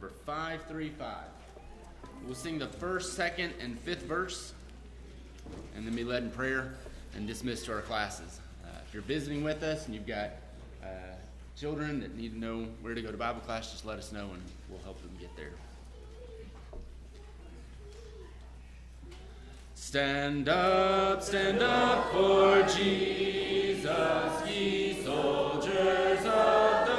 number 535. We'll sing the first, second, and fifth verse, and then be led in prayer and dismissed to our classes. If you're visiting with us and you've got children that need to know where to go to Bible class, just let us know and we'll help them get there. Stand up for Jesus, ye soldiers of the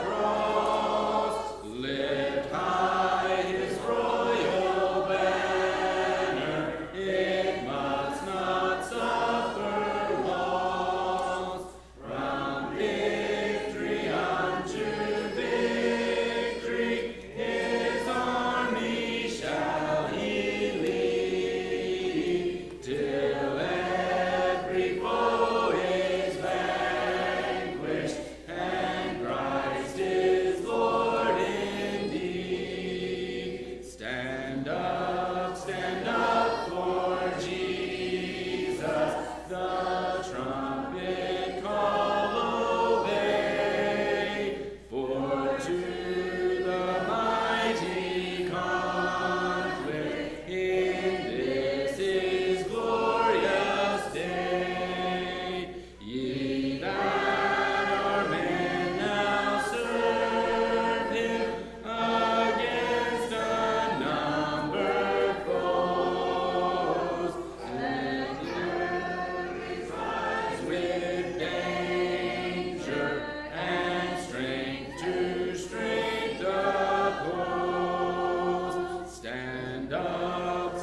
cross. Lift high his royal banner, it must not suffer loss. From victory unto victory, his army shall he lead, till every foe is vanquished, and Christ is Lord indeed. Stand up for Jesus, the trumpet call obey, for to the mighty conflict in this his glorious day. Ye that are men now serve him against unnumbered foes. Let enemies rise with danger, and strength to strength oppose. Stand up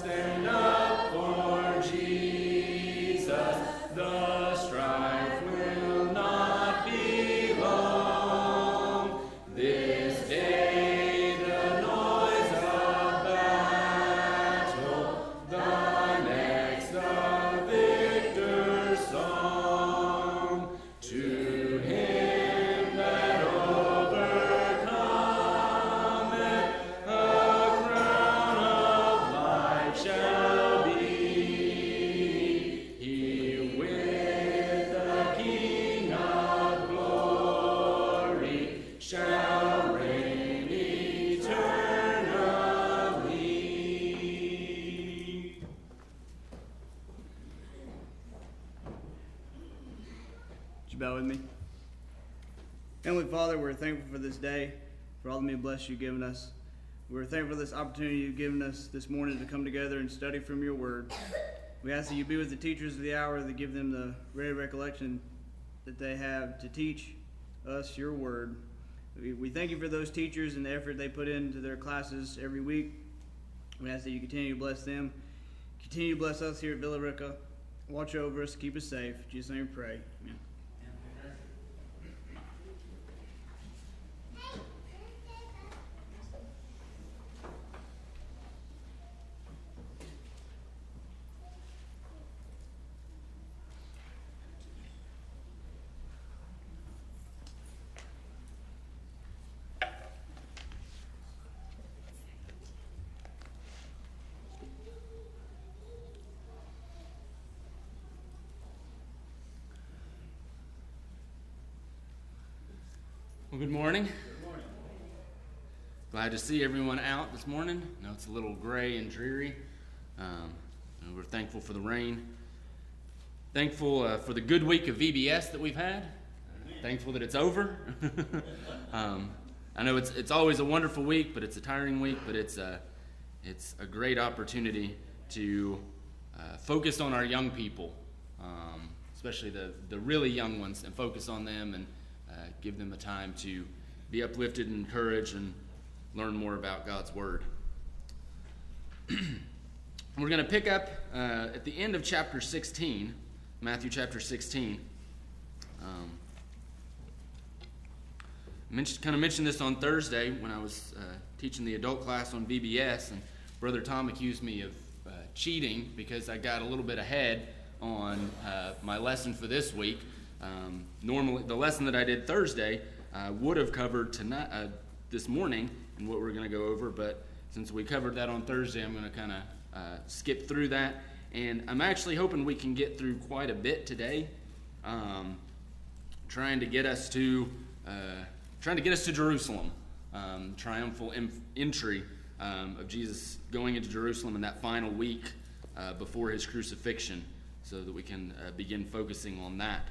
for Jesus, the strife will not be long. This day the noise of battle, the next the victor's song. To him that overcometh, a crown of life shall be. He with the King of glory shall reign eternally. Would you bow with me? Heavenly Father, we're thankful for this day, for all the many blessings you've given us. We're thankful for this opportunity you've given us this morning to come together and study from your word. We ask that you be with the teachers of the hour, that give them the ready recollection that they have to teach us your word. We thank you for those teachers and the effort they put into their classes every week. We ask that you continue to bless them. Continue to bless us here at Villa Rica. Watch over us, keep us safe. In Jesus' name we pray. Amen. Well, good morning. Glad to see everyone out this morning. I know it's a little gray and dreary. And we're thankful for the rain. Thankful for the good week of VBS that we've had. Thankful that it's over. I know it's always a wonderful week, but it's a tiring week. But it's a great opportunity to focus on our young people, especially the really young ones, and focus on them and give them a time to be uplifted and encouraged and learn more about God's Word. We're going to pick up at the end of chapter 16, Matthew chapter 16. Mentioned this on Thursday when I was teaching the adult class on VBS, and Brother Tom accused me of cheating because I got a little bit ahead on my lesson for this week. Normally, the lesson that I did Thursday would have covered tonight, this morning, and what we're going to go over. But since we covered that on Thursday, I'm going to kind of skip through that. And I'm actually hoping we can get through quite a bit today, trying to get us to Jerusalem. triumphal entry of Jesus going into Jerusalem in that final week before his crucifixion, so that we can begin focusing on that.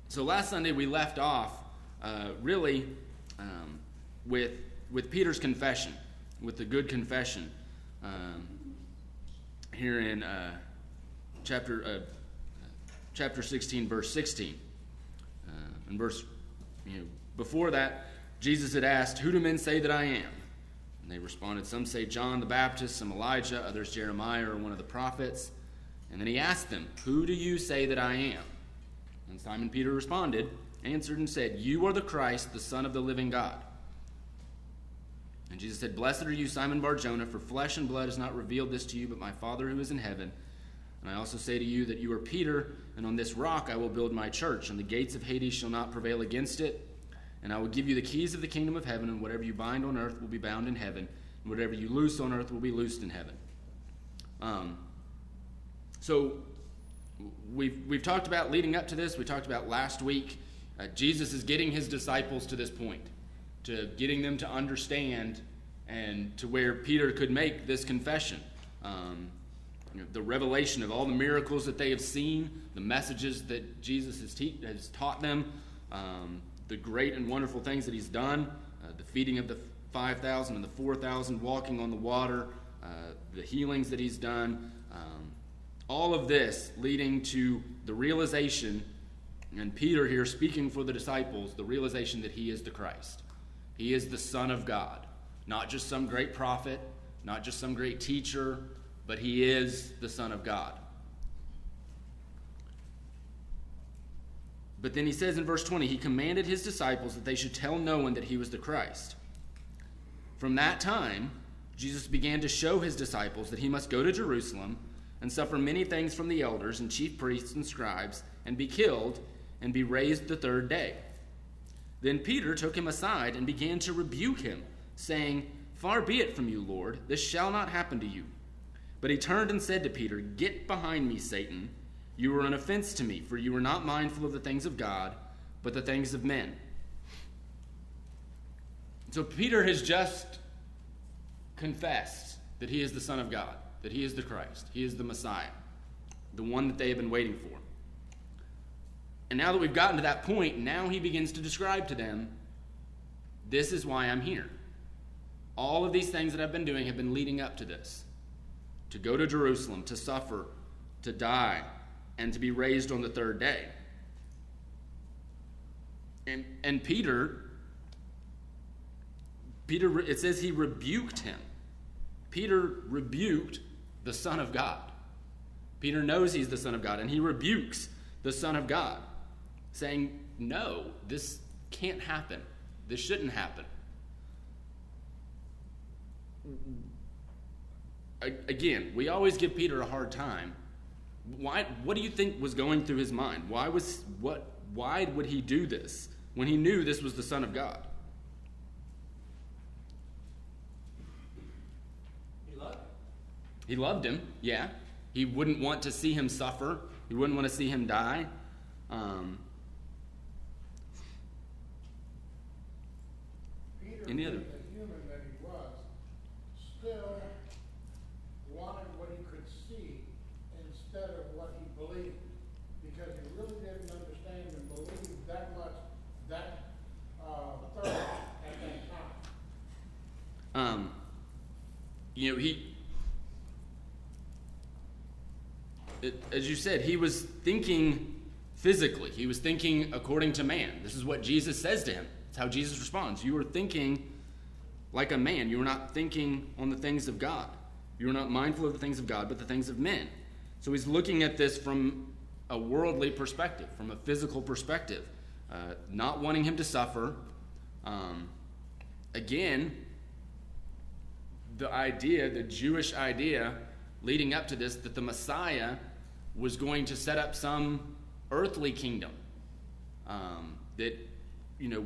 So last Sunday we left off really with Peter's confession, with the good confession here in chapter 16, verse 16. And before that, Jesus had asked, "Who do men say that I am?" And they responded, "Some say John the Baptist, some Elijah, others Jeremiah or one of the prophets." And then he asked them, "Who do you say that I am?" And Simon Peter responded, answered and said, "You are the Christ, the Son of the living God." And Jesus said, "Blessed are you, Simon Bar-Jonah, for flesh and blood has not revealed this to you, but my Father who is in heaven. And I also say to you that you are Peter, and on this rock I will build my church, and the gates of Hades shall not prevail against it. And I will give you the keys of the kingdom of heaven, and whatever you bind on earth will be bound in heaven, and whatever you loose on earth will be loosed in heaven." So we've talked about leading up to this. We talked about last week. Jesus is getting his disciples to this point, to getting them to understand and to where Peter could make this confession. The revelation of all the miracles that they have seen, the messages that Jesus has taught them, the great and wonderful things that he's done, the feeding of the 5,000 and the 4,000, walking on the water, the healings that he's done, all of this leading to the realization, and Peter here speaking for the disciples, the realization that he is the Christ. He is the Son of God, not just some great prophet, not just some great teacher, but he is the Son of God. But then he says in verse 20, he commanded his disciples that they should tell no one that he was the Christ. From that time, Jesus began to show his disciples that he must go to Jerusalem and suffer many things from the elders and chief priests and scribes, and be killed, and be raised the third day. Then Peter took him aside and began to rebuke him, saying, "Far be it from you, Lord, this shall not happen to you." But he turned and said to Peter, "Get behind me, Satan. You are an offense to me, for you are not mindful of the things of God, but the things of men." So Peter has just confessed that he is the Son of God, that he is the Christ, he is the Messiah, the one that they have been waiting for. And now that we've gotten to that point, now he begins to describe to them, this is why I'm here. All of these things that I've been doing have been leading up to this. To go to Jerusalem, to suffer, to die, and to be raised on the third day. And Peter, it says he rebuked him. Peter rebuked the Son of God. Peter knows he's the Son of God, and he rebukes the Son of God, saying, no, this can't happen. This shouldn't happen. Again, we always give Peter a hard time. Why? What do you think was going through his mind? Why would he do this when he knew this was the Son of God? He loved him, yeah. He wouldn't want to see him suffer. He wouldn't want to see him die. Peter, Any other? being the human that he was, still wanted what he could see instead of what he believed, because he really didn't understand and believe that much that thoroughly at that time. As you said, he was thinking physically. He was thinking according to man. This is what Jesus says to him. It's how Jesus responds. You are thinking like a man. You are not thinking on the things of God. You are not mindful of the things of God, but the things of men. So he's looking at this from a worldly perspective, from a physical perspective, not wanting him to suffer. Again, the Jewish idea leading up to this, that the Messiah was going to set up some earthly kingdom.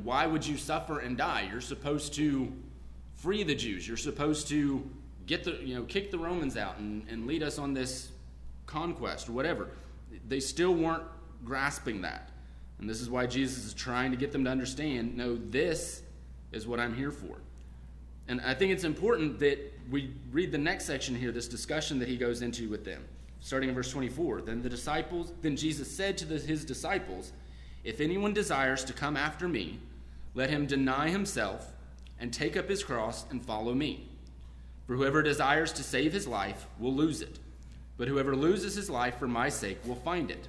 Why would you suffer and die? You're supposed to free the Jews. You're supposed to kick the Romans out and lead us on this conquest or whatever. They still weren't grasping that. And this is why Jesus is trying to get them to understand, no, this is what I'm here for. And I think it's important that we read the next section here, this discussion that he goes into with them. Starting in verse 24, then Jesus said to his disciples, "If anyone desires to come after me, let him deny himself and take up his cross and follow me. For whoever desires to save his life will lose it, but whoever loses his life for my sake will find it.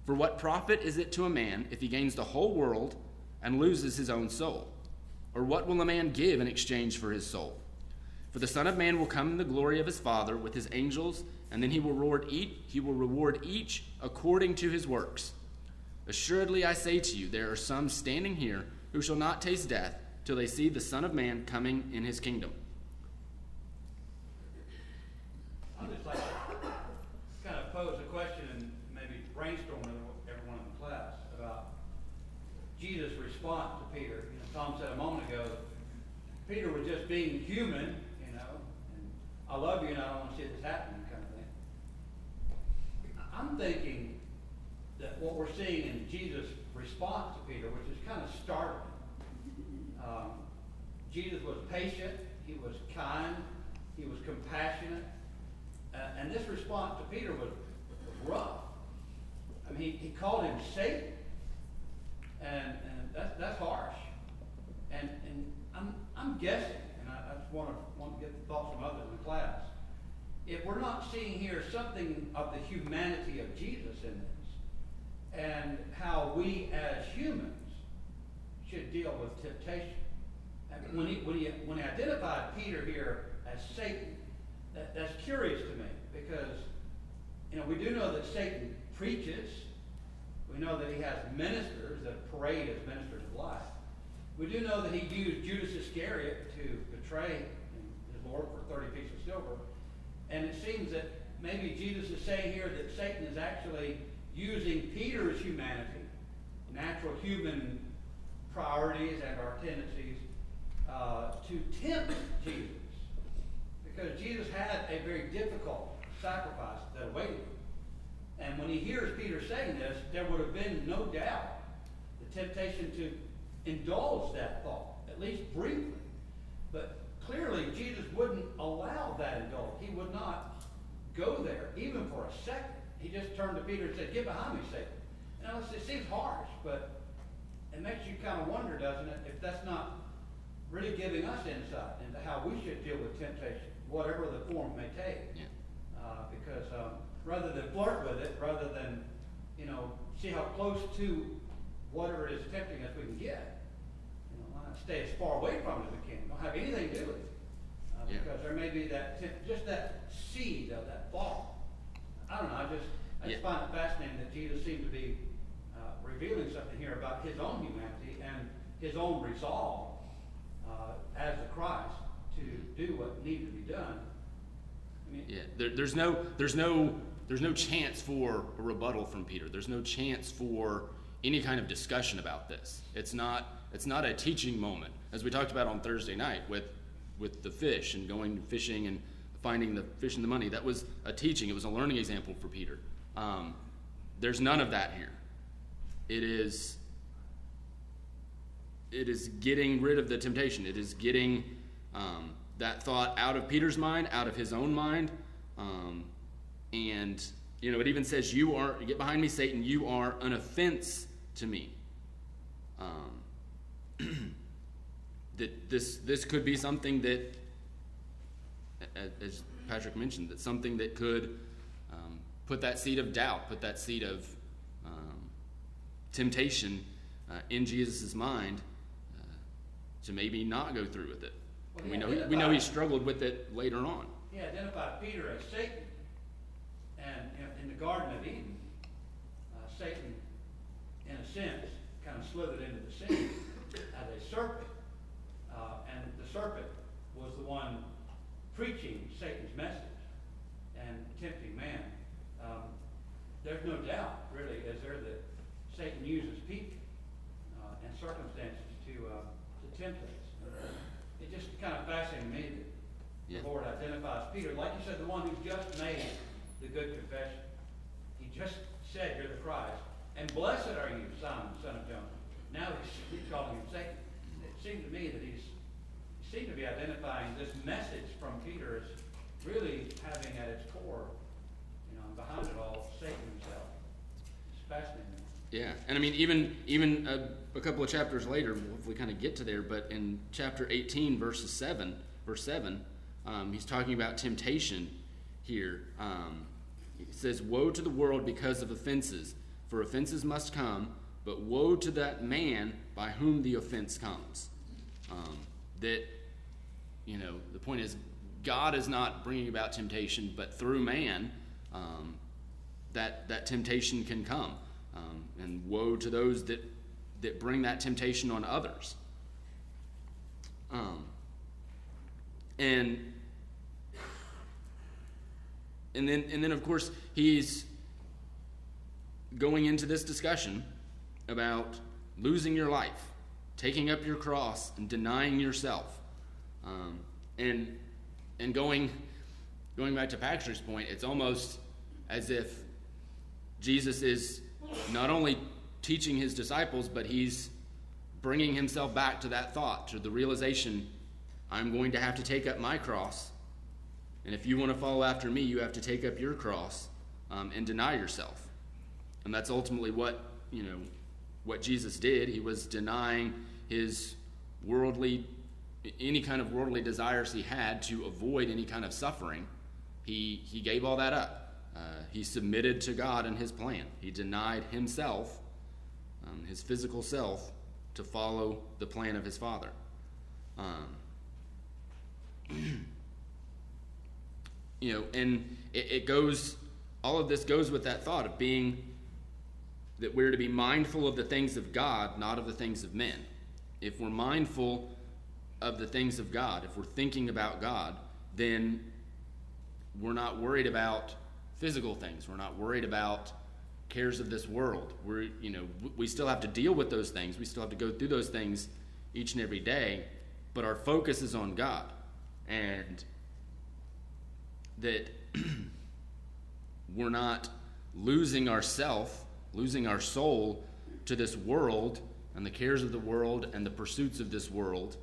For what profit is it to a man if he gains the whole world and loses his own soul? Or what will a man give in exchange for his soul? For the Son of Man will come in the glory of his Father with his angels, and then he will reward each according to his works. Assuredly I say to you, there are some standing here who shall not taste death till they see the Son of Man coming in his kingdom." I'd just like to kind of pose a question and maybe brainstorm with everyone in the class about Jesus' response to Peter. Tom said a moment ago, Peter was just being human, and I love you and I don't want to see this happen kind of thing. I'm thinking that what we're seeing in Jesus' response to Peter, which is kind of startling. Jesus was patient, he was kind, he was compassionate, and this response to Peter was rough. I mean, he called him Satan, and that's harsh. And I'm guessing, and I just want to get the thoughts from others in the class. If we're not seeing here something of the humanity of Jesus in this, and how we as humans should deal with temptation. And when he identified Peter here as Satan, that's curious to me, because we do know that Satan preaches. We know that he has ministers that parade as ministers of light. We do know that he used Judas Iscariot to betray his Lord for 30 pieces of silver. And it seems that maybe Jesus is saying here that Satan is actually using Peter's humanity, natural human priorities and our tendencies, to tempt Jesus. Because Jesus had a very difficult sacrifice that awaited him. And when he hears Peter saying this, there would have been no doubt the temptation to indulge that thought, at least briefly. But clearly, Jesus wouldn't allow that indulgence. He would not go there, even for a second. He just turned to Peter and said, "Get behind me, Satan." Now, it seems harsh, but it makes you kind of wonder, doesn't it, if that's not really giving us insight into how we should deal with temptation, whatever the form may take. Yeah. Because rather than flirt with it, rather than, see how close to whatever is tempting us we can get, why not stay as far away from it as we can? Don't have anything to do with it. Because there may be just that seed of that thought. I don't know, I just find it fascinating that Jesus seemed to be revealing something here about his own humanity and his own resolve as the Christ to do what needed to be done. I mean, there's no chance for a rebuttal from Peter. There's no chance for any kind of discussion about this. It's not a teaching moment, as we talked about on Thursday night with the fish and going fishing and finding the fish and the money. That was a teaching. It was a learning example for Peter. There's none of that here. It is getting rid of the temptation. It is getting that thought out of Peter's mind, out of his own mind. And it even says, "Get behind me, Satan, you are an offense to me." That this could be something that, as Patrick mentioned, that something that could put that seed of doubt, put that seed of temptation in Jesus' mind to maybe not go through with it. Well, we know he struggled with it later on. He identified Peter as Satan, and in the Garden of Eden, Satan, in a sense, kind of slithered into the scene as a serpent, and the serpent was the one preaching Satan's message and tempting man. There's no doubt, really, is there, that Satan uses people and circumstances to tempt us. It just kind of fascinated me that the Lord identifies Peter, like you said, the one who just made the good confession. He just said, "You're the Christ, and blessed are you, Simon, son of Jonah." Now he's calling him Satan. seemed to me that he seemed to be identifying this message from Peter as really having at its core, behind it all, Satan himself. It's fascinating. Yeah, and I mean, even a couple of chapters later, we'll hopefully kind of get to there, but in chapter 18, verse 7, he's talking about temptation here. He says, "Woe to the world because of offenses, for offenses must come, but woe to that man by whom the offense comes." The point is, God is not bringing about temptation, but through man, that temptation can come. And woe to those that bring that temptation on others. And then of course he's going into this discussion about losing your life, taking up your cross, and denying yourself. And going back to Paxter's point, it's almost as if Jesus is not only teaching his disciples, but he's bringing himself back to that thought, to the realization, I'm going to have to take up my cross, and if you want to follow after me, you have to take up your cross and deny yourself. And that's ultimately what Jesus did. He was denying his any kind of worldly desires he had to avoid any kind of suffering. He gave all that up. He submitted to God and his plan. He denied himself, his physical self, to follow the plan of his Father. And it goes, all of this goes with that thought of being, that we're to be mindful of the things of God, not of the things of men. If we're mindful of the things of God, if we're thinking about God, then we're not worried about physical things. We're not worried about cares of this world. We still have to deal with those things. We still have to go through those things each and every day, but our focus is on God. And that we're not losing our soul to this world and the cares of the world and the pursuits of this world.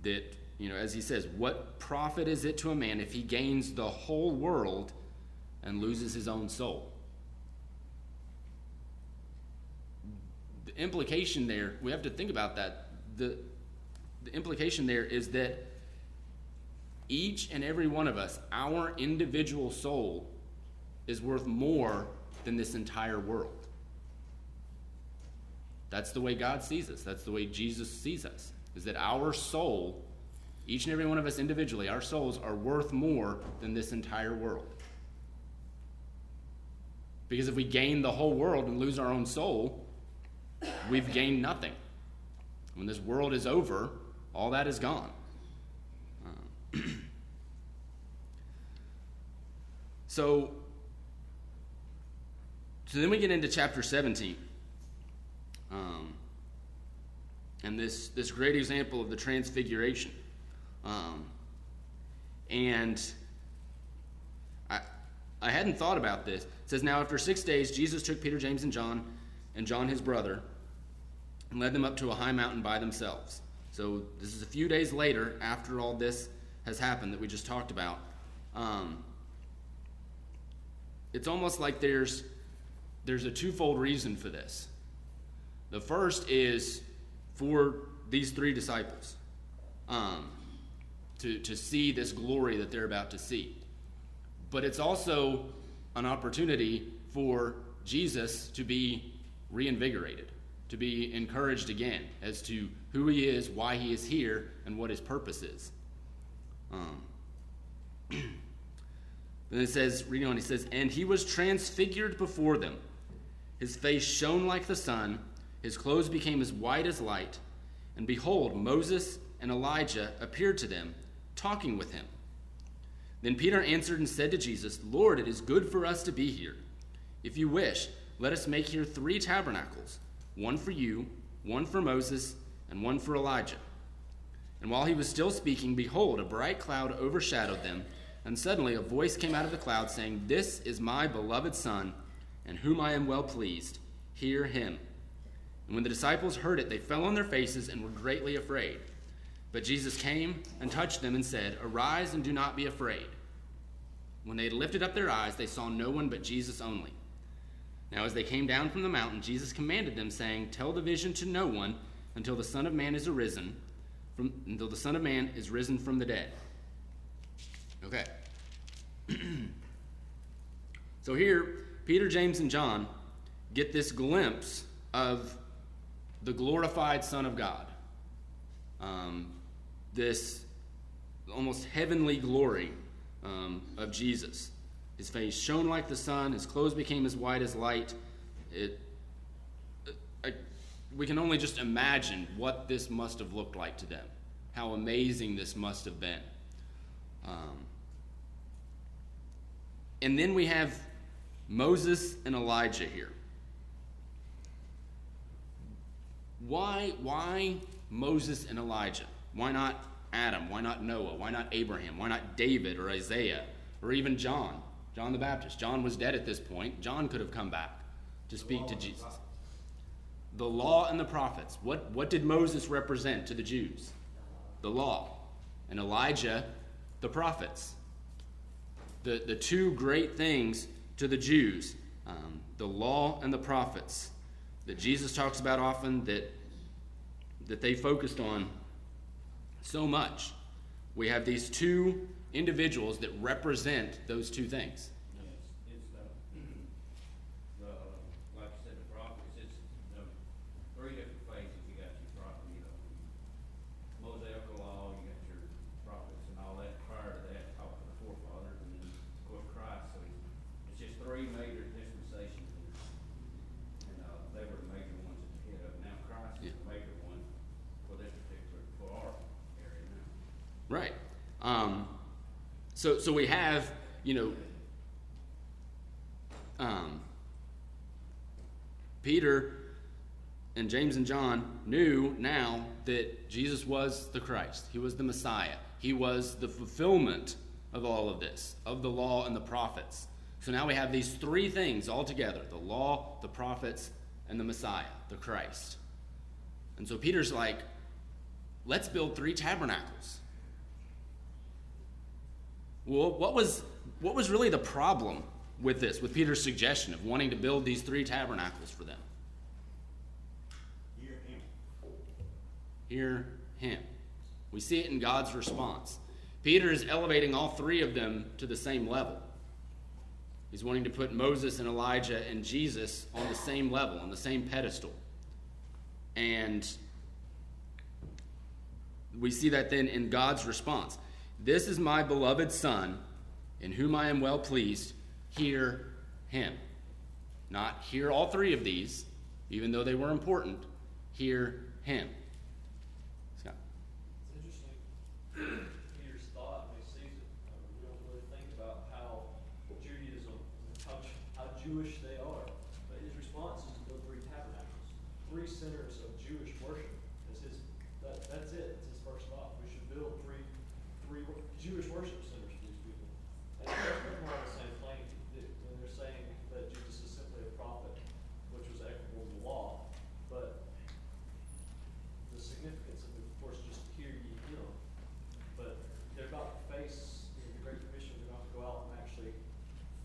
That, as he says, what profit is it to a man if he gains the whole world and loses his own soul? The implication there, we have to think about that. The implication there is that each and every one of us, our individual soul, is worth more than this entire world. That's the way God sees us. That's the way Jesus sees us, is that our soul, each and every one of us individually, our souls are worth more than this entire world. Because if we gain the whole world and lose our own soul, we've gained nothing. When this world is over, all that is gone. So then we get into chapter 17. And this great example of the transfiguration. And I hadn't thought about this. It says, "Now after 6 days, Jesus took Peter, James, and John his brother, and led them up to a high mountain by themselves." So this is a few days later, after all this has happened that we just talked about. It's almost like there's a twofold reason for this. The first is for these three disciples to see this glory that they're about to see. But it's also an opportunity for Jesus to be reinvigorated, to be encouraged again as to who he is, why he is here, and what his purpose is. Then it says, reading on, he says, "And he was transfigured before them. His face shone like the sun, his clothes became as white as light. And behold, Moses and Elijah appeared to them, talking with him. Then Peter answered and said to Jesus, 'Lord, it is good for us to be here. If you wish, let us make here 3 tabernacles, one for you, one for Moses, and one for Elijah.' And while he was still speaking, behold, a bright cloud overshadowed them, and suddenly a voice came out of the cloud saying, 'This is my beloved Son, in whom I am well pleased. Hear him.' And And when the disciples heard it, they fell on their faces and were greatly afraid. But Jesus came and touched them and said, "Arise and do not be afraid." When they had lifted up their eyes, they saw no one but Jesus only. Now as they came down from the mountain, Jesus commanded them, saying, "Tell the vision to no one until the Son of Man is risen from the dead." Okay. So here, Peter, James, and John get this glimpse of the glorified Son of God. This almost heavenly glory of Jesus. His face shone like the sun. His clothes became as white as light. We can only just imagine what this must have looked like to them. How amazing this must have been. And then we have Moses and Elijah here. Why Moses and Elijah? Why not Adam? Why not Noah? Why not Abraham? Why not David or Isaiah or even John the Baptist? John was dead at this point. John could have come back to speak to Jesus. The law and the prophets. What did Moses represent to the Jews? The law. And Elijah, the prophets. The two great things to the Jews, the law and the prophets, that Jesus talks about often, that they focused on so much. We have these two individuals that represent those two things. It's like you said, the prophets. It's three different phases. You got your prophet, Mosaical law. You got your prophets and all that. Prior to that, talk to the forefathers, and then of course Christ. So it's just three major dispensations, and they were the major ones at the head of. Now Christ is the major one for this particular, for our area now. Right. So we have, Peter and James and John knew now that Jesus was the Christ. He was the Messiah. He was the fulfillment of all of this, of the law and the prophets. So now we have these three things all together: the law, the prophets, and the Messiah, the Christ. And so Peter's like, let's build 3 tabernacles. Well, what was really the problem with this, with Peter's suggestion of wanting to build these 3 tabernacles for them? Hear him. We see it in God's response. Peter is elevating all 3 of them to the same level. He's wanting to put Moses and Elijah and Jesus on the same level, on the same pedestal. And we see that then in God's response. "This is my beloved Son, in whom I am well pleased. Hear him." Not hear all 3 of these, even though they were important. Hear him. Scott. It's interesting, Peter's thought when he sees it. We don't really think about how Judaism, how Jewish they are. But his response is to build 3 tabernacles, 3 centers of Jewish worship. That's it. It's his first thought. We should build three Jewish worship centers for these people. And they're putting on the same plane. And they're saying that Jesus is simply a prophet, which was equitable to the law. But the significance of it, of course, just hear ye him. But they're about to face the Great Commission. They're about to go out and actually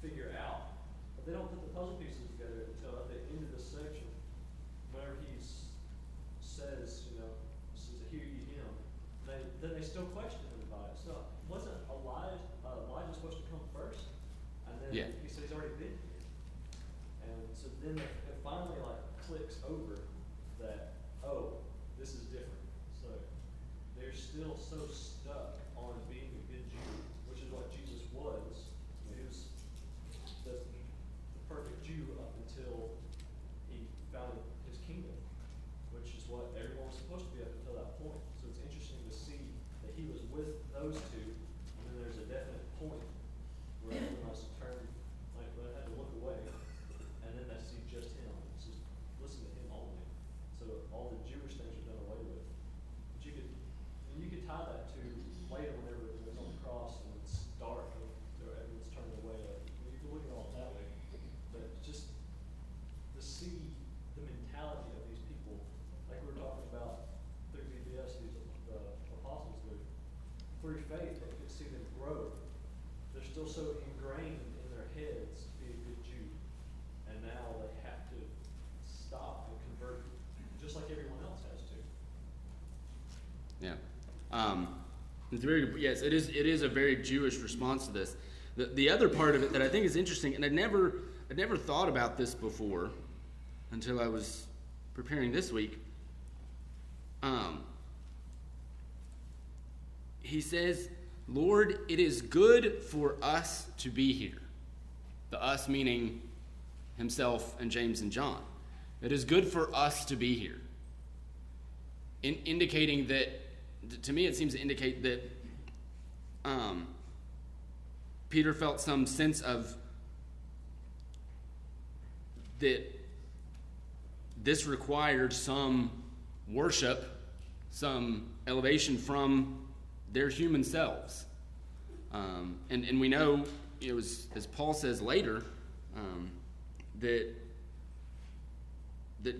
figure out. But they don't put the puzzle pieces together until at the end of this section, whenever he says, says, "Hear ye him," then they still question him about it. So wasn't Elijah supposed to come first? And then he said he's already been here. And so then it finally clicks over that, oh, this is different. So they're still so stuck on being a good Jew, which is what Jesus was. He was the perfect Jew up until he founded his kingdom, which is what everyone was supposed to be up until that point. So it's interesting to see that he was with those 2, and then there's a definite point where everyone has to turn, they had to look away, and then they see just him. It's just listen to him only. So all the Jewish things are done away with. But you could tie that to later whenever there's on the cross and it's dark and everyone's turning away. You can look at all that way. But just to see the mentality of these people faith, but we could see them grow. They're still so ingrained in their heads to be a good Jew. And now they have to stop and convert, just like everyone else has to. Yeah. It's very, yes, it is a very Jewish response to this. The other part of it that I think is interesting, and I'd never thought about this before until I was preparing this week. He says, Lord, it is good for us to be here. The us meaning himself and James and John. It is good for us to be here. Indicating that, to me it seems to indicate that Peter felt some sense of that this required some worship, some elevation from their human selves. And we know, as Paul says later, that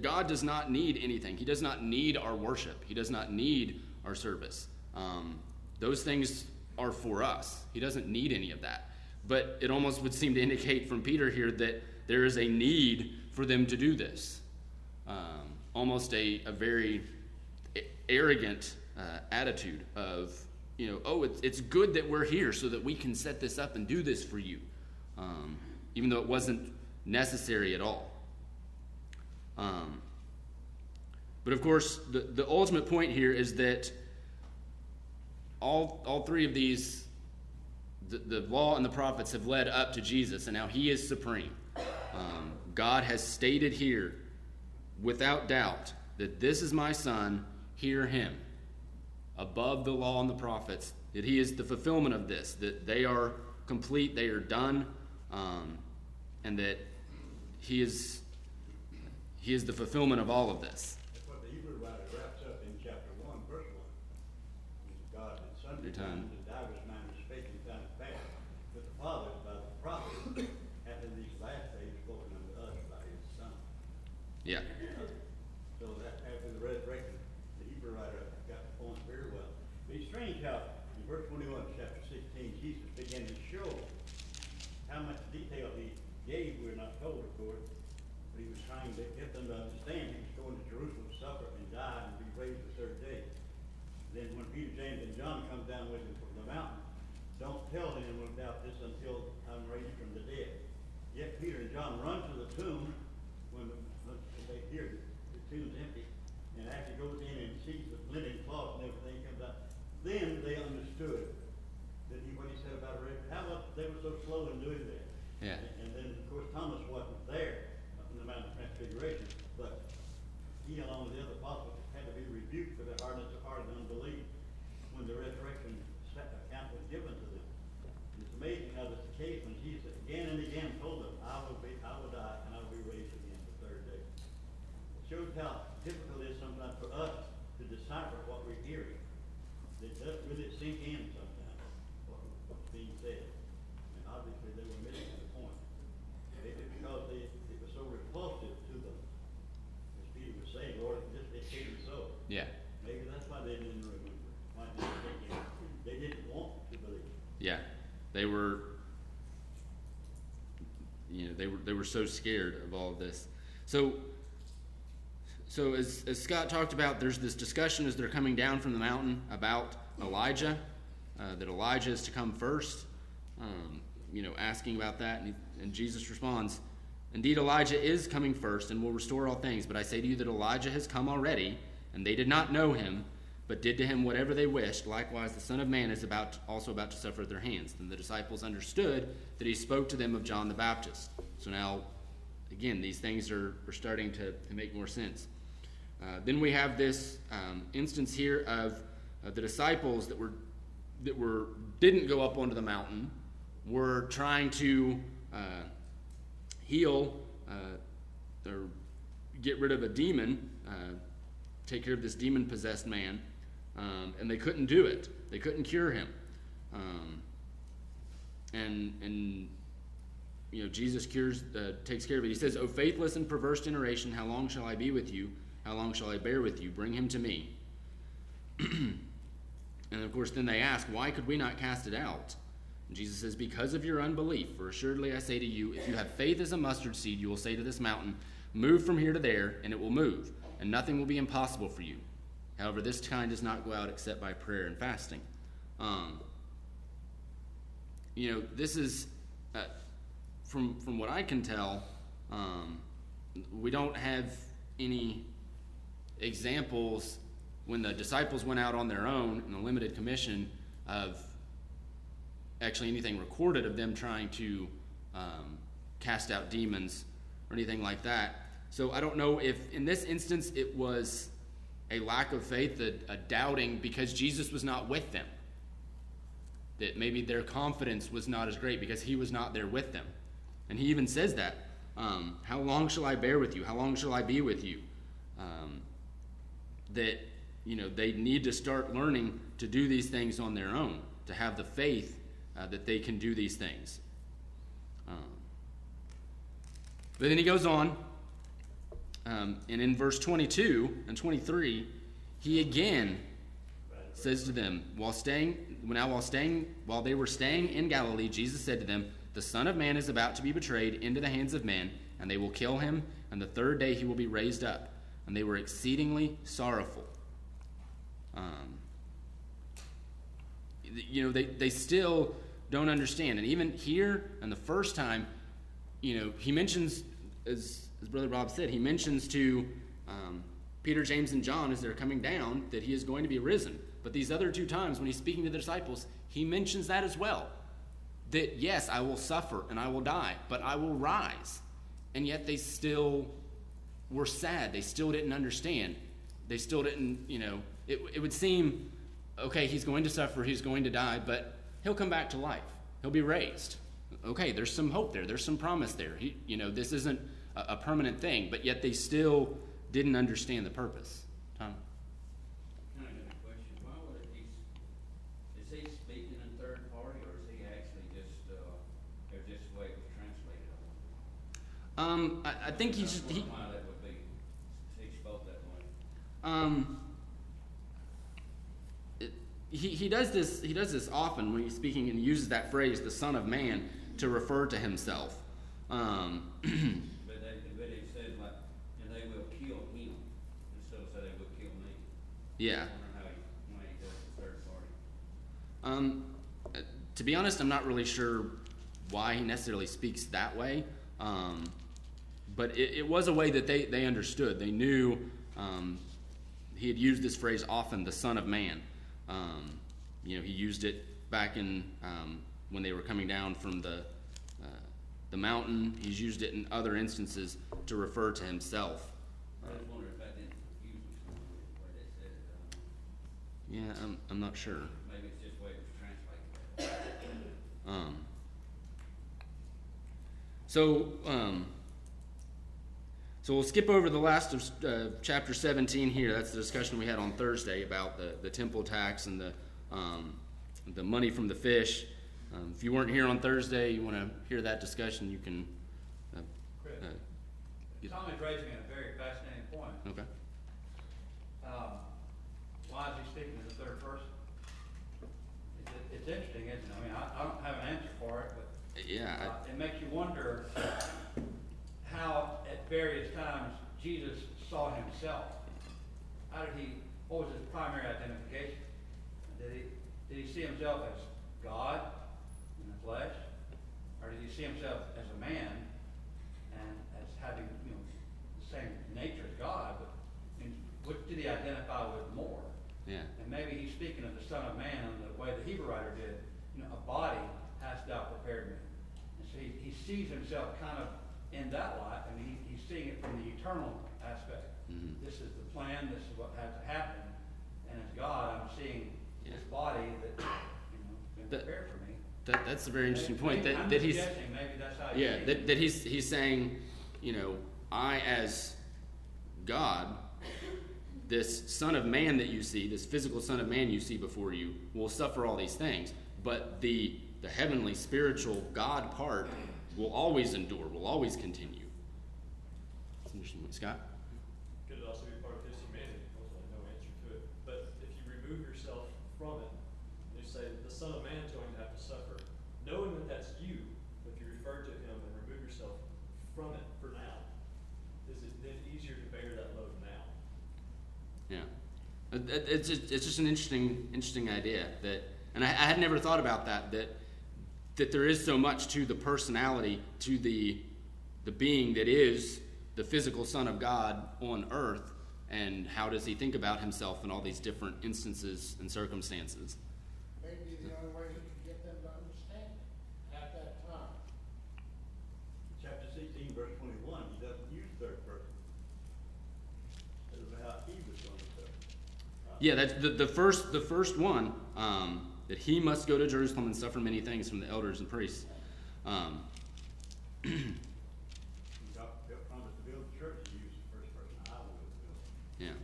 God does not need anything. He does not need our worship. He does not need our service. Those things are for us. He doesn't need any of that. But it almost would seem to indicate from Peter here that there is a need for them to do this. Almost a very arrogant attitude of, it's good that we're here so that we can set this up and do this for you, even though it wasn't necessary at all. But of course, the ultimate point here is that all three of these, the law and the prophets, have led up to Jesus, and now he is supreme. God has stated here, without doubt, that this is my son, hear him. Above the law and the prophets, that he is the fulfillment of this, that they are complete, they are done, and that he is the fulfillment of all of this. That's what the Hebrew writer wraps up in chapter 1, verse 1. God at sundry times in divers manners spake in time past with the fathers by the prophets, hath in these last days spoken unto us by his Son. Yeah. So that after the resurrection, the Hebrew writer got the point very well. But it's strange how in verse 21 of chapter 16, Jesus began to show how much detail he gave. We're not told, of course, but he was trying to get them to understand he was going to Jerusalem to suffer and die and be raised the third day. Then when Peter, James, and John come down with him from the mountain, don't tell anyone about this until I'm raised from the dead. Yet Peter and John run to the tomb when they hear the tomb's empty, and after he goes in and sees the linen cloth and everything comes out, then they understood that what he said about a resurrection. How much they were so slow in doing that. Yeah. And then of course Thomas wasn't there on the Mount of Transfiguration, but he along with the other apostles had to be rebuked for their hardness of heart and unbelief when the resurrection account was given to them. And it's amazing how this is the case when Jesus again and again told them, I will die and I will be raised again the third day. It shows how difficult it is sometimes for us to decipher what we're hearing. It doesn't really sink in sometimes what's being said. And obviously they were missing the point. Maybe because it was so repulsive to them. As Peter was saying, Lord, it came so. Yeah. Maybe that's why they didn't remember. Why they didn't take it. They didn't want to believe. Yeah. They were they were so scared of all of this. So as Scott talked about, there's this discussion as they're coming down from the mountain about Elijah, that Elijah is to come first, asking about that. And Jesus responds, indeed, Elijah is coming first and will restore all things. But I say to you that Elijah has come already, and they did not know him, but did to him whatever they wished. Likewise, the Son of Man is also about to suffer at their hands. Then the disciples understood that he spoke to them of John the Baptist. So now, again, these things are starting to make more sense. Then we have this instance here of the disciples that didn't go up onto the mountain, were trying to heal or get rid of a demon, take care of this demon-possessed man, and they couldn't do it. They couldn't cure him. And Jesus takes care of it. He says, O faithless and perverse generation, how long shall I be with you? How long shall I bear with you? Bring him to me. And of course, then they ask, why could we not cast it out? And Jesus says, because of your unbelief. For assuredly I say to you, if you have faith as a mustard seed, you will say to this mountain, move from here to there, and it will move, and nothing will be impossible for you. However, this kind does not go out except by prayer and fasting. This is, from what I can tell, we don't have any examples when the disciples went out on their own in the limited commission of actually anything recorded of them trying to cast out demons or anything like that. So I don't know if in this instance it was a lack of faith, a doubting because Jesus was not with them. That maybe their confidence was not as great because he was not there with them. And he even says that. How long shall I bear with you? How long shall I be with you? That, they need to start learning to do these things on their own, to have the faith that they can do these things. But then he goes on, and in verse 22 and 23, he again says to them, while they were staying in Galilee, Jesus said to them, the Son of Man is about to be betrayed into the hands of men, and they will kill him, and the third day he will be raised up. And they were exceedingly sorrowful. They still don't understand. And even here, and the first time, he mentions, as Brother Bob said, he mentions to Peter, James, and John as they're coming down that he is going to be risen. But these other two times when he's speaking to the disciples, he mentions that as well. That, yes, I will suffer and I will die, but I will rise. And yet they still were sad. They still didn't understand. They still didn't, it would seem, okay, he's going to suffer, he's going to die, but he'll come back to life. He'll be raised. Okay, there's some hope there. There's some promise there. This isn't a permanent thing, but yet they still didn't understand the purpose. Tom? Kind of got a question. Why would it be, is he speaking in third party, or is he actually just, or just the way it was translated? I think he's just, why that would be, he spoke that way. He does this often when he's speaking, and he uses that phrase, the Son of Man, to refer to himself. But he said, like, and they will kill him, instead of say they will kill me. Yeah. I wonder why he does the third party. To be honest, I'm not really sure why he necessarily speaks that way. But it was a way that they understood. They knew he had used this phrase often, the Son of Man. He used it back in when they were coming down from the mountain. He's used it in other instances to refer to himself. I just wonder if that didn't confuse them where they said it. Yeah, I'm not sure. Maybe it's just the way it was translated. So we'll skip over the last of chapter 17 here. That's the discussion we had on Thursday about the temple tax and the money from the fish. If you weren't here on Thursday, you want to hear that discussion, you can. Tommy's raising a very fascinating point. Okay. Why is he speaking in the third person? It's interesting, isn't it? I mean, I don't have an answer for it, but Yeah. it makes you wonder how at various times Jesus saw himself. What was his primary identification? Did he see himself as God in the flesh? Or did he see himself as a man and as having, the same nature as God, but which did he identify with more? Yeah. And maybe he's speaking of the Son of Man in the way the Hebrew writer did. A body hast thou prepared me. And so he sees himself kind of in that light. I mean, he's seeing it from the eternal aspect. Mm-hmm. This is the plan. This is what has to happen. And as God, I'm seeing this body that's been prepared for me. That's a very interesting point. I'm That he's guessing maybe that's how he's seeing it. that he's saying, I as God, this Son of Man that you see, this physical Son of Man you see before you, will suffer all these things. But the heavenly, spiritual God part will always endure, will always continue. That's an interesting one. Scott? Could it also be part of his humanity? There's no answer to it. But if you remove yourself from it, from it for now, is it then easier to bear that load now? Yeah, it's just an interesting idea that, and I had never thought about that there is so much to the personality, to the being that is the physical Son of God on earth, and how does he think about himself in all these different instances and circumstances. Maybe the only way he could get them to understand it at that time. Chapter 16, verse 21, he doesn't use third person. This is how he was going to serve. Yeah, that's the first one, that he must go to Jerusalem and suffer many things from the elders and priests. He promised to build the church, he used the first person, I will build.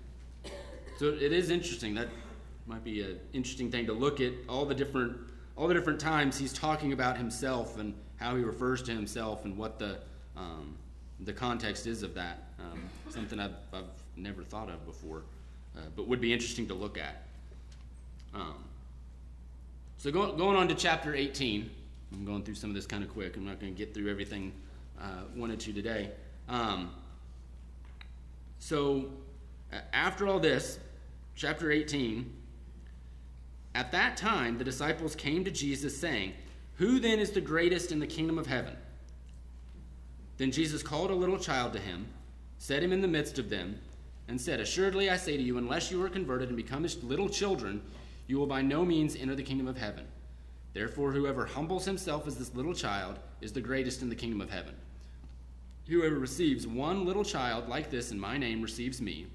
Yeah. So it is interesting. That might be an interesting thing to look at all the different times he's talking about himself and how he refers to himself and what the context is of that. Something I've never thought of before, but would be interesting to look at. So going on to chapter 18, I'm going through some of this kind of quick. I'm not going to get through everything I wanted to today. So after all this, chapter 18, at that time the disciples came to Jesus saying, "Who then is the greatest in the kingdom of heaven?" Then Jesus called a little child to him, set him in the midst of them, and said, "Assuredly I say to you, unless you are converted and become as little children, you will by no means enter the kingdom of heaven. Therefore whoever humbles himself as this little child is the greatest in the kingdom of heaven. Whoever receives one little child like this in my name receives me.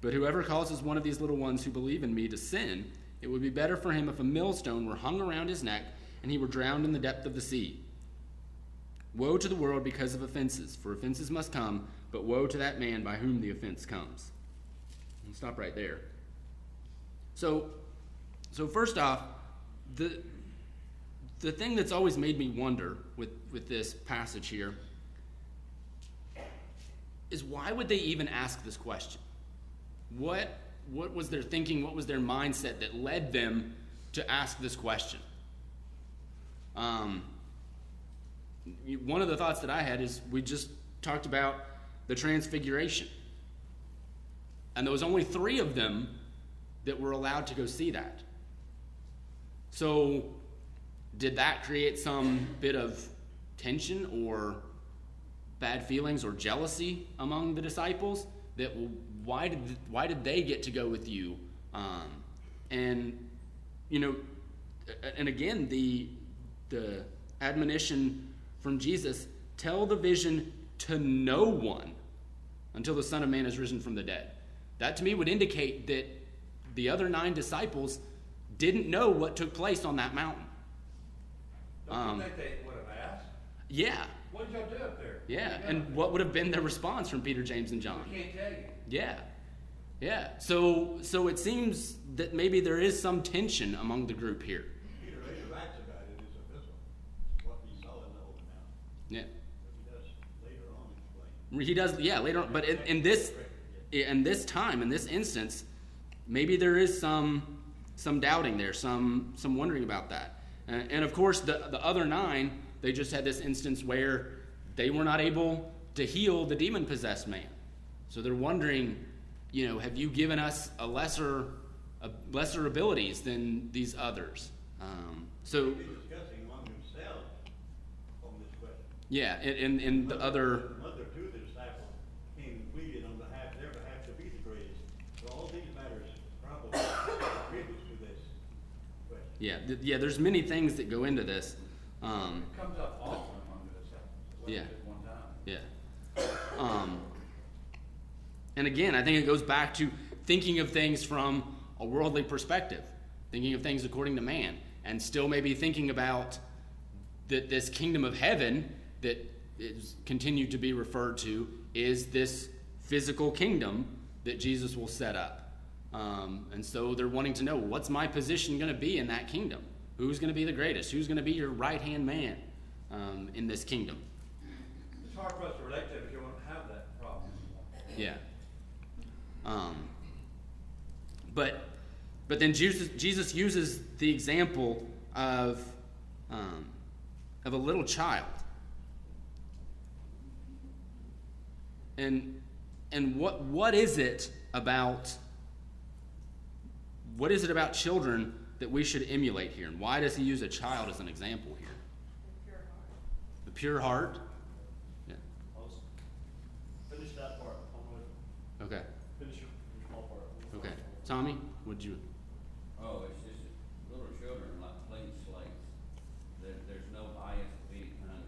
But whoever causes one of these little ones who believe in me to sin, it would be better for him if a millstone were hung around his neck and he were drowned in the depth of the sea. Woe to the world because of offenses, for offenses must come, but woe to that man by whom the offense comes." I'll stop right there. So first off, the thing that's always made me wonder with this passage here is, why would they even ask this question? What was their thinking? What was their mindset that led them to ask this question? One of the thoughts that I had is, we just talked about the transfiguration, and there was only 3 of them that were allowed to go see that. So did that create some bit of tension or bad feelings or jealousy among the disciples? That, well, why did they get to go with you? And again, the admonition from Jesus: tell the vision to no one until the Son of Man is risen from the dead. That to me would indicate that the other 9 disciples didn't know what took place on that mountain. Don't you think they would have asked? Yeah. What did y'all do up there? Yeah, and what would have been their response from Peter, James, and John? We can't tell you. Yeah. So it seems that maybe there is some tension among the group here. Peter later writes about it as a vessel, what he saw in the holy mountain. Yeah. But he does later on explain. He does, yeah, later on. But in this time, in this instance, maybe there is some doubting there, some wondering about that. And of course, the other 9, they just had this instance where they were not able to heal the demon-possessed man. So they're wondering, have you given us a lesser abilities than these others? So They're discussing among themselves on this question. yeah, in the other. Mother to the disciples came and pleaded on their behalf to be the greatest. So all these matters probably contribute to this question. Yeah, there's many things that go into this. It comes up often among the disciples. Yeah. At one time. Yeah. And again, I think it goes back to thinking of things from a worldly perspective, thinking of things according to man, and still maybe thinking about that this kingdom of heaven that is continued to be referred to is this physical kingdom that Jesus will set up. And so they're wanting to know, what's my position going to be in that kingdom? Who's going to be the greatest? Who's going to be your right-hand man in this kingdom? It's hard for us to relate to it if you won't have that problem. Yeah. But then Jesus uses the example of a little child. And what is it about children that we should emulate here? And why does he use a child as an example here? The pure heart. Yeah. Finish that part. Okay. Finish your small part. Okay. Tommy, would you? Oh, it's just that little children are like clean slates. There's no bias of any kind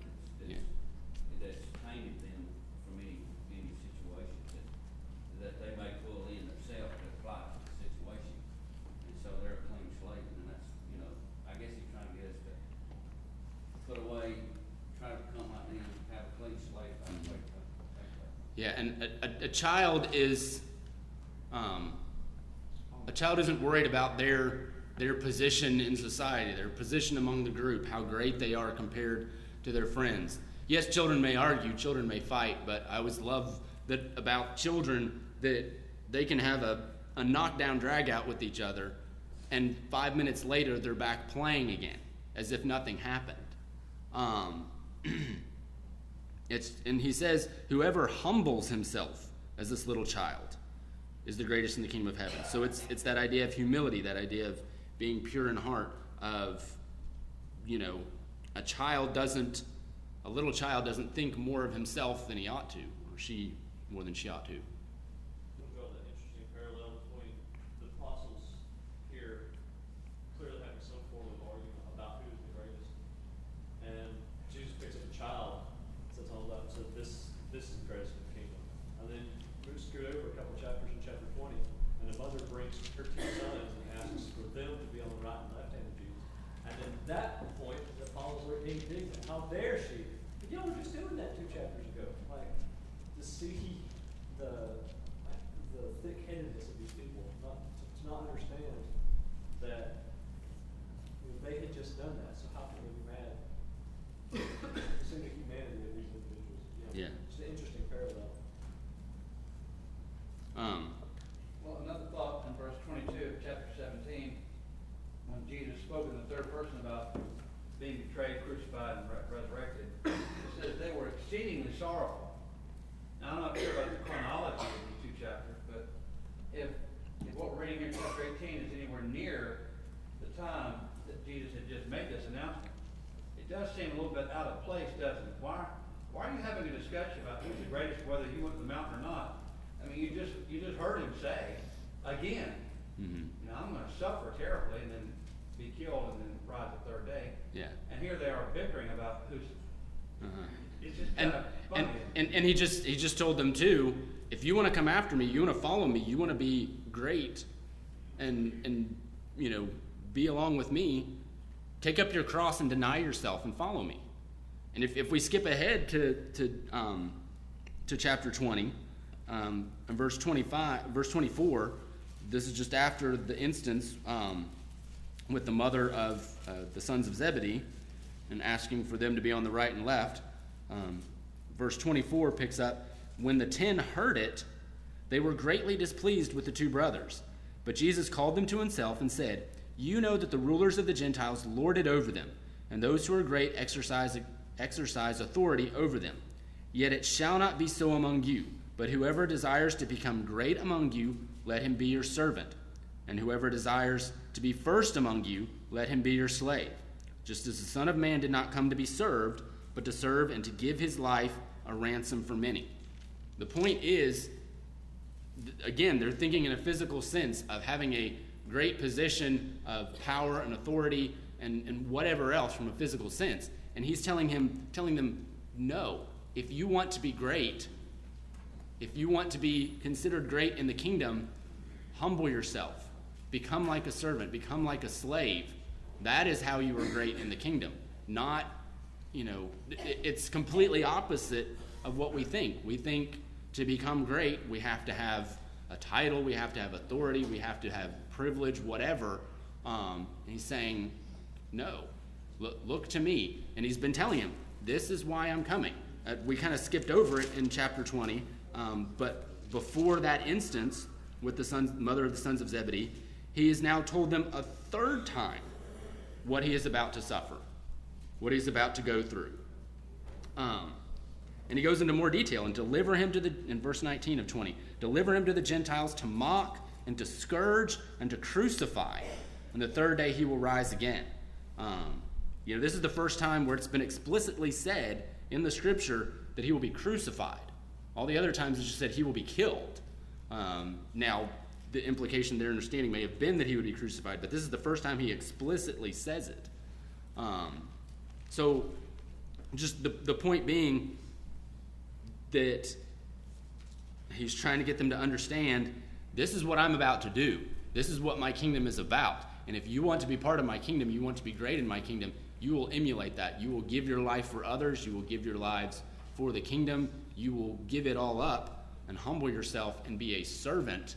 that's tainted them from any situation that they may pull in themselves that apply to the situation. And so they're a clean slate, and that's, I guess he's trying to get us to put away, try to become like them, have a clean slate. Yeah, and a child isn't worried about their position in society, their position among the group, how great they are compared to their friends. Yes, children may argue, children may fight, but I always love that about children that they can have a knockdown drag out with each other, and 5 minutes later they're back playing again, as if nothing happened. And he says, whoever humbles himself as this little child is the greatest in the kingdom of heaven. So it's that idea of humility, that idea of being pure in heart, of, a little child doesn't think more of himself than he ought to, or she more than she ought to. We'll draw that interesting parallel between the apostles here clearly having some form of argument about who's the greatest. And Jesus picks up a child, says this is the greatest in the kingdom. And then we scoot over a couple chapters in chapter 20, and the mother brings her 2 sons and asks for them to be on the right and left hand of Jesus. And then that point, the apostles are indignant. How dare she? But y'all were just doing that 2 chapters ago. Like, to see the thick-headedness of these people, to not understand that they had just done that. So how can they be mad? Seeing the humanity of these individuals. Yeah. It's an interesting parallel. Well, another thought in verse 22 of chapter 17, when Jesus spoke in the third person about being betrayed, crucified, and resurrected, it says they were exceedingly sorrowful. Now, I'm not sure about the chronology of these 2 chapters, but if what we're reading here in chapter 18 is anywhere near the time that Jesus had just made this announcement, it does seem a little bit out of place, doesn't it? Why are you having a discussion about who's the greatest, whether he went to the mountain or not? I mean, you just heard him say again, I'm going to suffer terribly and then be killed and then rise the 3rd day. Yeah. And here they are bickering about who's. It's just And, kind of funny. and he just told them too, if you want to come after me, you want to follow me, you want to be great and be along with me, take up your cross and deny yourself and follow me. And if we skip ahead to chapter 20, and verse 24, this is just after the instance with the mother of the sons of Zebedee and asking for them to be on the right and left. Verse 24 picks up, when the 10 heard it, they were greatly displeased with the 2 brothers. But Jesus called them to himself and said, you know that the rulers of the Gentiles lord it over them, and those who are great exercise authority over them. Yet it shall not be so among you, but whoever desires to become great among you, let him be your servant. And whoever desires to be first among you, let him be your slave. Just as the Son of Man did not come to be served, but to serve and to give his life a ransom for many. The point is, again, they're thinking in a physical sense of having a great position of power and authority and whatever else from a physical sense. And he's telling them, no, if you want to be great, if you want to be considered great in the kingdom, humble yourself. Become like a servant. Become like a slave. That is how you are great in the kingdom. Not, it's completely opposite of what we think. We think to become great, we have to have a title, we have to have authority, we have to have privilege, whatever. And he's saying, no, look to me. And he's been telling him, this is why I'm coming. We kind of skipped over it in chapter 20, but before that instance with the mother of the sons of Zebedee, he has now told them a 3rd time what he is about to suffer, what he's about to go through. And he goes into more detail, and deliver him to in verse 19 of 20, deliver him to the Gentiles to mock and to scourge and to crucify. And the third day he will rise again. This is the first time where it's been explicitly said in the scripture that he will be crucified. All the other times it just said he will be killed. Now, the implication, their understanding may have been that he would be crucified, but this is the first time he explicitly says it. So, just the point being that he's trying to get them to understand, this is what I'm about to do. This is what my kingdom is about. And if you want to be part of my kingdom, you want to be great in my kingdom, you will emulate that. You will give your life for others. You will give your lives for the kingdom. You will give it all up and humble yourself and be a servant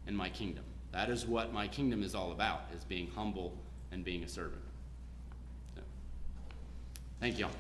in my kingdom. That is what my kingdom is all about, is being humble and being a servant. So, thank y'all.